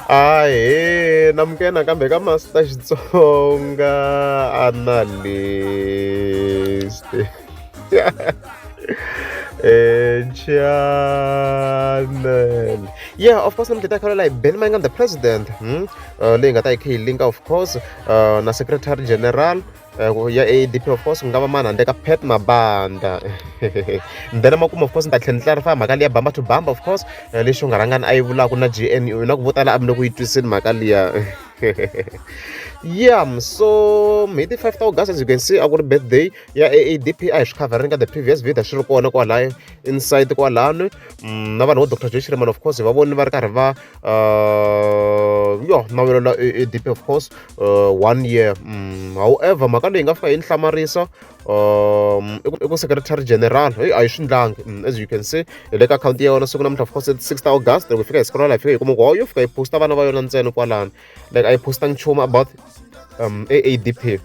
Ahee, namukena kambe ka Master Xitsonga analyst. Channel. Yeah, of course, I'm like Ben Mangan, the president. Linga tai link, of course, na secretary general. Ya ADP, of course, ngaba mana ndeka Pet Mabanda. Then makum, of course, clarify magalia bamba to bamba, of course. Lisho ngarangan ayivula kuna GNU na kuvotala amno kuitwisin magalia. Yeah, so May the 5th August, as you can see, our birthday. Yeah, AADP is covering the previous video. Shiro ko na ko alay inside ko alano. Naman no Dr. Joy Shriman, of course. Wabo ni karva. Yo, now AADP, of course. 1 year. However, makano inga fa in Samarisa. Eko Secretary General. I shouldn't lang. As you can see, Eleka County on Sugunam, of course, 6th August. We figure scroll. I figure kumo you figure posta ba na violence no ko alan. Like I postang choma about AADP.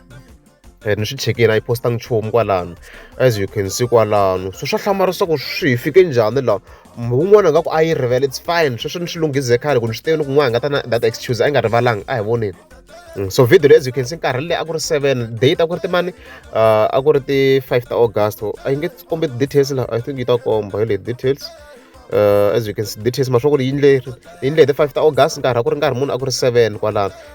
And she check in I postang chom kwalan. As you can see kwalan. So shahlamariso ko shi fike njani la. Umwana ngako I revel, it's fine. Shosho nshilungize khale ku nshite ngwanga that excuse ayingarivalanga I won it. So video, as you can see, currently I got 7 date. I got the money. I got the 5th August. I get complete details. I think you talk on details. As you can see, details. My show in the 5th August. I got 7.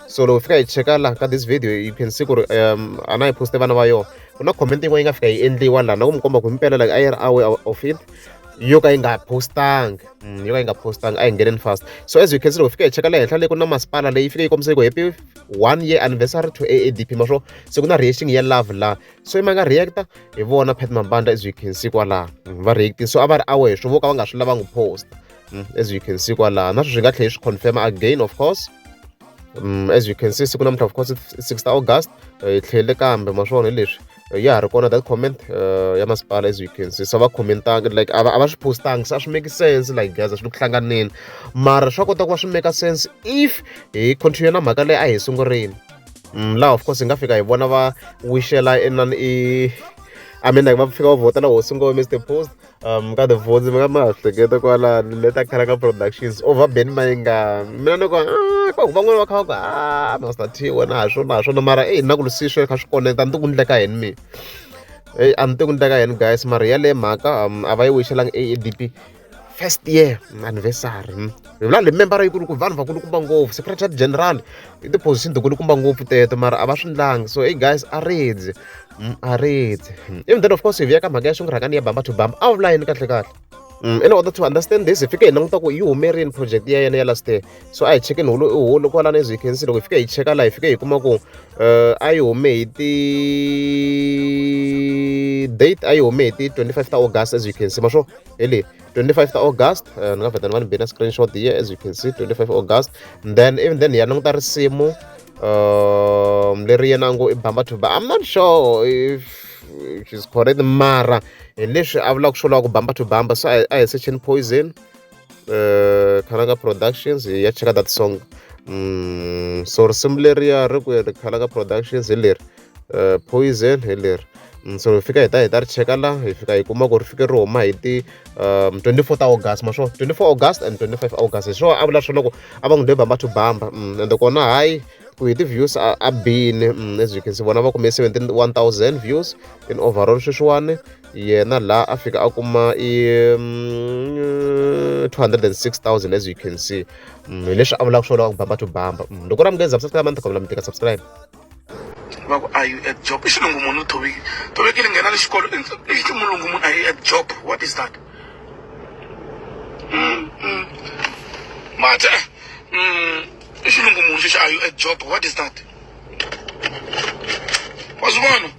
So if I check out this video, you can see. And I posted one of you. Not commenting when I in the one. Now I'm going to like I hour of it. You guys got postang. I ain't getting fast. So as you can see, if you check out like kuna maspala le if you come say go happy 1 year anniversary to AADP masho. So kuna reaching year love la. So imanga reacta evona Pet Mabanda, as you can see kwala. Va reacting. So about hour so voka banga shula bangu post. As you can see kwala. Na shinga clash confirm again, of course. As you can see, of course, 6th August. Tlele kambe masho ne lish. Yeah, record that comment. Yamaspala, as you can see. So I comment like I was posting, such make sense like guys. I look langanin. Mara shoko ta kwa make sense if continue na magale ay sungorin. La of course ngafika ibona ba wishela enan I mean like mafika vote na osungo Mr. Post. Got the votes mga together kwala leta Karanga Productions over Ben Mainga. Mina no ko bangwe wakha Master T wona asho no mara nakulusisho khashikone tanto kundleka yini mi anto kundleka yini guys mara yale maka abayi wishelang AADP first year anniversary. Vula remember ikulu ku vanhu vakulu kumba ngopfu secretary general the position to kumba ngopfu teto mara abashindlang. So hey guys arrange even then of course if yaka magasho ngrakani ya bamba to bamba outline kahle kahle. In order to understand this, if you can you marine project yeah last day. So I check in holo kwala, as you can see, if you check out life you kuma ko I made the date I made the 25th August, as you can see masho ele 25th August ngafeta one bina screenshot here, as you can see 25th August. And then even then yanong tarsimo leri yanango ibamba to ba. I'm not sure if she's correct mara initially I vlog show like bamba to bamba. So I search in Poison Karanga Productions. Yeah, check out that song. So similarly Karanga Productions here Poison here. So if you guys check out if you guys come go figure Roma iti 24th August masho 24 August and 25 August. So I will show like abang de bamba to bamba and the corner high with the views are been as you can see one of our 1,000 views in overall shishwane yeah na la Africa akuma 206,000, as you can see. Let's have a show bamba to bamba. Look what I'm getting subscribe and take a subscribe. Are you at job? Is no woman to be killing another school? If you are at job, what is that? Matter. If you are you at job? What is that? What's one?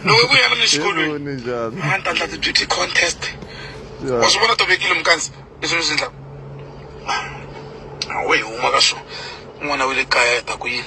No, we are in the school. And that's the beauty contest. What's one to be killing guns? Is it? Wait, Umagasho. One of the Kaya Takuin.